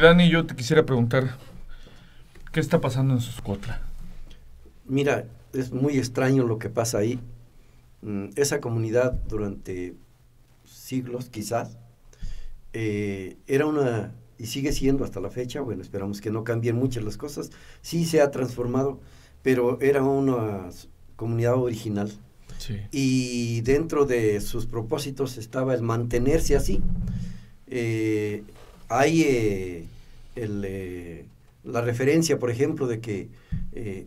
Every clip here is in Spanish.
Dani, yo te quisiera preguntar, ¿qué está pasando en Xoscotla? Mira, es muy extraño lo que pasa ahí. Esa comunidad durante siglos quizás era una, y sigue siendo hasta la fecha, bueno, esperamos que no cambien muchas las cosas, sí se ha transformado, pero era una comunidad original. Sí. Y dentro de sus propósitos estaba el mantenerse así. Hay la referencia, por ejemplo, de que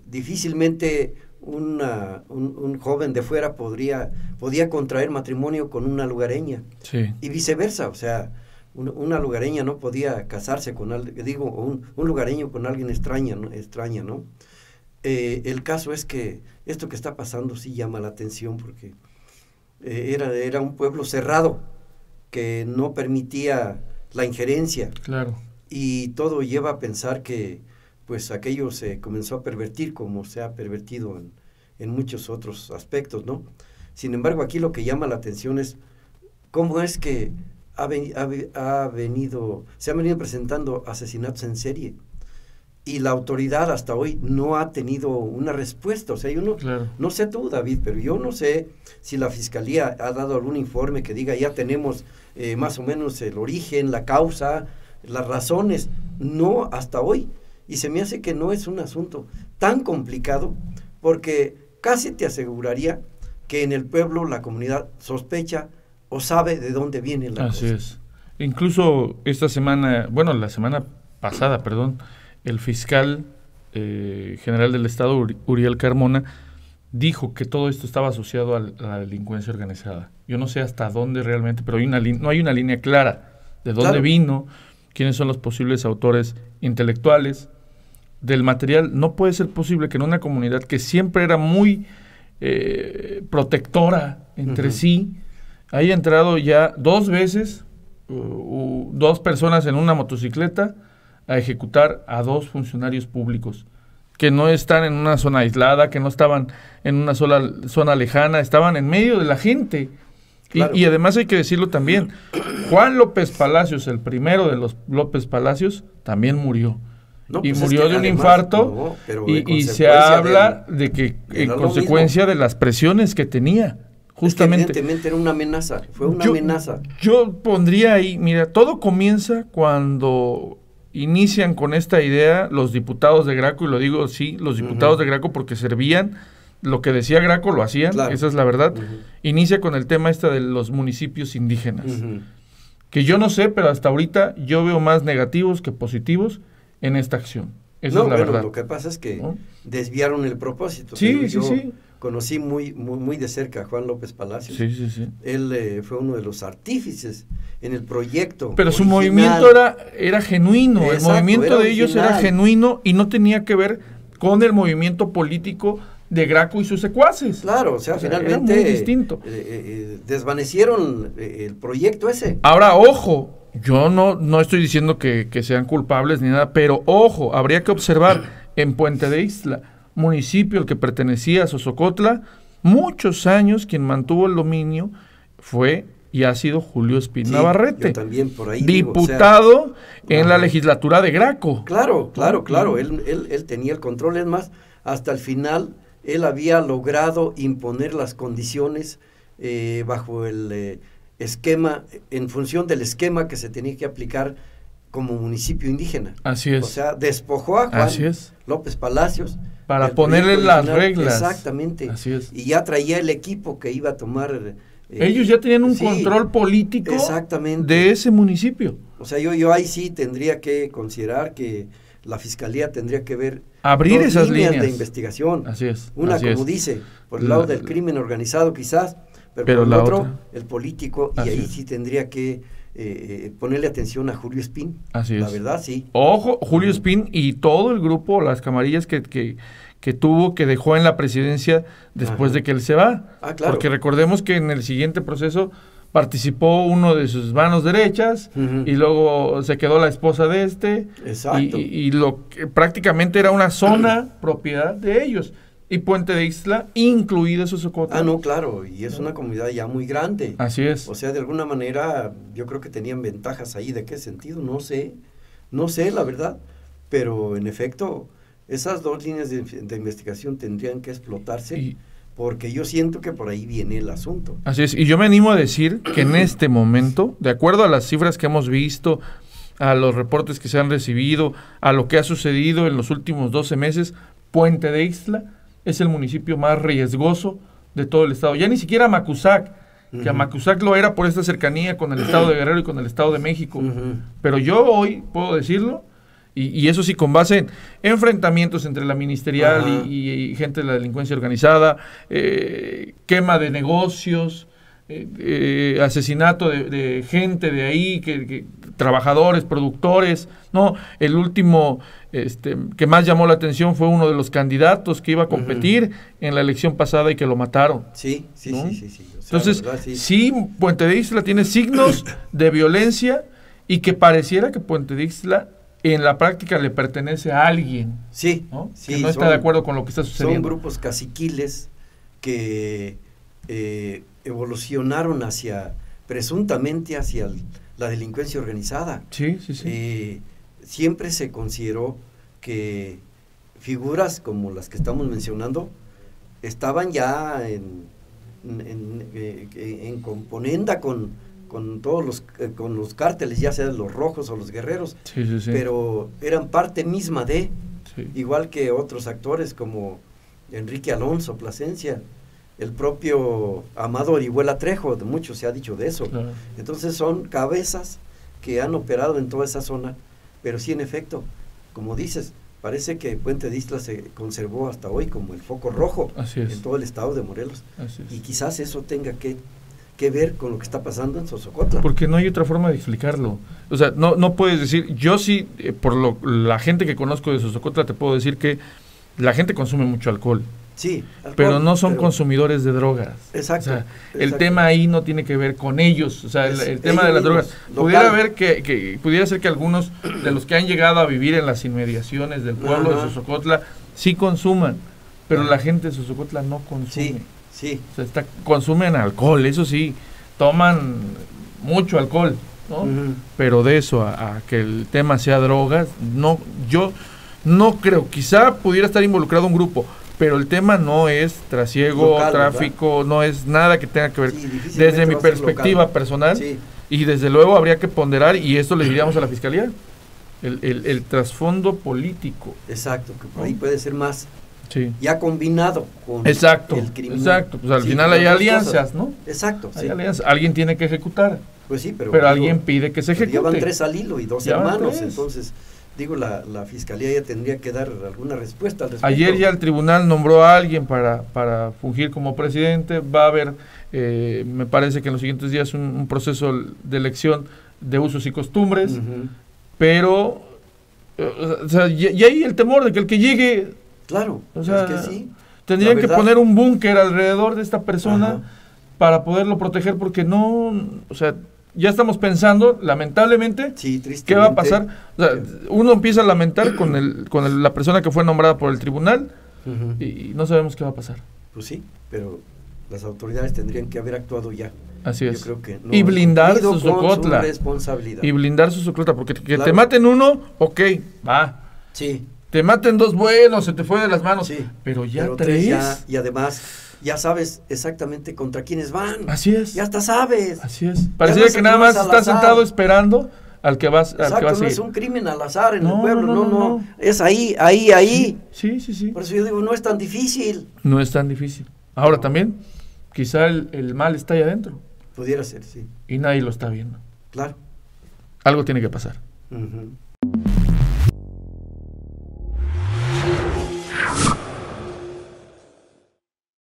difícilmente un joven de fuera podía contraer matrimonio con una lugareña, Sí. y viceversa, o sea, una lugareña no podía casarse con alguien, digo, un lugareño con alguien extraña, ¿no? El caso es que esto que está pasando sí llama la atención porque era un pueblo cerrado que no permitía la injerencia. Claro. Y todo lleva a pensar que pues aquello se comenzó a pervertir como se ha pervertido en muchos otros aspectos, ¿no? Sin embargo, aquí lo que llama la atención es cómo es que se han venido presentando asesinatos en serie y la autoridad hasta hoy no ha tenido una respuesta. O sea, yo no sé tú, David, pero yo no sé si la Fiscalía ha dado algún informe que diga ya tenemos más o menos el origen, la causa, las razones. No, hasta hoy. Y se me hace que no es un asunto tan complicado porque casi te aseguraría que en el pueblo la comunidad sospecha o sabe de dónde viene la cosa. Así es. Incluso esta semana, bueno, la semana pasada, perdón, el fiscal general del estado, Uriel Carmona, dijo que todo esto estaba asociado a la delincuencia organizada. Yo no sé hasta dónde realmente, pero no hay una línea clara de dónde vino, quiénes son los posibles autores intelectuales del material. No puede ser posible que en una comunidad que siempre era muy protectora entre sí, haya entrado ya 2 veces 2 personas en una motocicleta a ejecutar a 2 funcionarios públicos que no están en una zona aislada, que no estaban en una sola zona lejana, estaban en medio de la gente. Claro. Y además hay que decirlo también, Juan López Palacios, el primero de los López Palacios, también murió. No, pues murió de un infarto, y se habla de que en consecuencia de las presiones que tenía. Justamente. Es que evidentemente era una amenaza, fue una amenaza. Yo pondría ahí, mira, todo comienza cuando inician con esta idea los diputados de Graco, y lo digo sí, los diputados de Graco porque servían, lo que decía Graco lo hacían, esa es la verdad. Inicia con el tema de los municipios indígenas, que yo no sé, pero hasta ahorita yo veo más negativos que positivos en esta acción. Esa es la verdad. Lo que pasa es que desviaron el propósito. Sí. Conocí muy de cerca a Juan López Palacios. Sí. Él fue uno de los artífices en el proyecto. Pero su movimiento era genuino. Exacto, el movimiento de ellos era genuino y no tenía que ver con el movimiento político de Graco y sus secuaces. Claro, o sea finalmente era muy distinto. Desvanecieron el proyecto ese. Ahora, ojo, yo no estoy diciendo que sean culpables ni nada, pero ojo, habría que observar en Puente de Ixtla, municipio al que pertenecía a Xoscotla, muchos años quien mantuvo el dominio fue y ha sido Julio Espín Navarrete, yo también por ahí diputado en la legislatura de Graco. Claro, él tenía el control, es más, hasta el final él había logrado imponer las condiciones bajo el esquema, en función del esquema que se tenía que aplicar como municipio indígena. Así es. O sea, despojó a Juan López Palacios para ponerle las reglas. Exactamente. Así es. Y ya traía el equipo que iba a tomar. Ellos ya tenían un control político de ese municipio. O sea, yo ahí sí tendría que considerar que la Fiscalía tendría que abrir esas líneas de investigación. Así es. Una, como dice, por el lado del crimen organizado quizás, pero por el otro, el político, y ahí sí tendría que ponerle atención a Julio Espín. Así es. La verdad, sí. Ojo, Julio Espín y todo el grupo, las camarillas que dejó en la presidencia después de que él se va. Claro. Porque recordemos que en el siguiente proceso participó uno de sus manos derechas y luego se quedó la esposa de Exacto. Y lo que prácticamente era una zona propiedad de ellos. Y Puente de Ixtla, incluida Xoscotla. No, claro, y es una comunidad ya muy grande. Así es. O sea, de alguna manera, yo creo que tenían ventajas ahí. ¿De qué sentido? No sé. No sé, la verdad, pero en efecto, esas dos líneas de investigación tendrían que explotarse, porque yo siento que por ahí viene el asunto. Así es, y yo me animo a decir que en este momento, de acuerdo a las cifras que hemos visto, a los reportes que se han recibido, a lo que ha sucedido en los últimos 12 meses, Puente de Ixtla es el municipio más riesgoso de todo el estado. Ya ni siquiera Macusac, que a Macusac lo era por esta cercanía con el estado de Guerrero y con el estado de México. Pero yo hoy puedo decirlo, y eso sí con base en enfrentamientos entre la ministerial y gente de la delincuencia organizada, quema de negocios, asesinato de gente de ahí, trabajadores, productores, ¿no? El último que más llamó la atención fue uno de los candidatos que iba a competir en la elección pasada y que lo mataron. Sí. O sea, entonces, verdad, sí, Puente de Ixtla tiene signos de violencia y que pareciera que Puente de Ixtla en la práctica le pertenece a alguien. Sí, ¿no? sí, que no está de acuerdo con lo que está sucediendo. Son grupos caciquiles que evolucionaron presuntamente hacia la delincuencia organizada. Sí. Siempre se consideró que figuras como las que estamos mencionando estaban ya en componenda con todos con los cárteles, ya sean los rojos o los guerreros, pero eran parte misma igual que otros actores como Enrique Alonso Plasencia, el propio Amado Orihuela Trejo, de mucho se ha dicho de eso. Claro. Entonces son cabezas que han operado en toda esa zona, pero sí, en efecto, como dices, parece que Puente de Ixtla se conservó hasta hoy como el foco rojo en todo el estado de Morelos. Y quizás eso tenga que ver con lo que está pasando en Sosocotla. Porque no hay otra forma de explicarlo. O sea, no puedes decir, yo sí, por la gente que conozco de Sosocotla, te puedo decir que la gente consume mucho alcohol. Sí, pero no son consumidores de drogas. Exacto. O sea, el tema ahí no tiene que ver con ellos. O sea, el tema de las drogas. Pudiera ser que algunos de los que han llegado a vivir en las inmediaciones del pueblo de Sosocotla sí consuman, pero la gente de Sosocotla no consume. Sí. O sea, consumen alcohol, eso sí, toman mucho alcohol, ¿no? Pero de eso a que el tema sea drogas, no, yo no creo. Quizá pudiera estar involucrado un grupo, pero el tema no es trasiego, tráfico, ¿verdad? No es nada que tenga que ver, desde mi perspectiva personal, y desde luego habría que ponderar, y esto le diríamos a la Fiscalía, el trasfondo político. Exacto, que por ahí puede ser más ya combinado con el crimen. Exacto, pues al final hay alianzas, ¿no? Exacto. Hay alianzas, alguien tiene que ejecutar. Pues sí, pero alguien pide que se ejecute. Llevan 3 al hilo y 2 hermanos, entonces... Digo, la Fiscalía ya tendría que dar alguna respuesta al respecto. Ayer ya el tribunal nombró a alguien para fungir como presidente. Va a haber, me parece que en los siguientes días, un proceso de elección de usos y costumbres, pero o sea, y hay el temor de que el que llegue... Claro, o sea, es que sí. Tendrían que poner un búnker alrededor de esta persona para poderlo proteger, porque no, o sea... Ya estamos pensando, lamentablemente, ¿qué va a pasar? O sea, uno empieza a lamentar con la persona que fue nombrada por el tribunal y no sabemos qué va a pasar. Pues sí, pero las autoridades tendrían que haber actuado ya. Así es. Yo creo que no, y blindar Sosocotla. Su responsabilidad. Y blindar Sosocotla, porque te maten uno, ok, va. Sí. Te maten 2, bueno, se te fue de las manos. Pero ya 3. Y además... ya sabes exactamente contra quiénes van. Así es. Ya hasta sabes. Así es. Parecía que nada más estás sentado esperando al que vas a seguir. No es un crimen al azar en el pueblo, no. Es ahí. Sí. Por eso yo digo, no es tan difícil. No es tan difícil. Ahora también, quizá el mal está ahí adentro. Pudiera ser, sí. Y nadie lo está viendo. Claro. Algo tiene que pasar.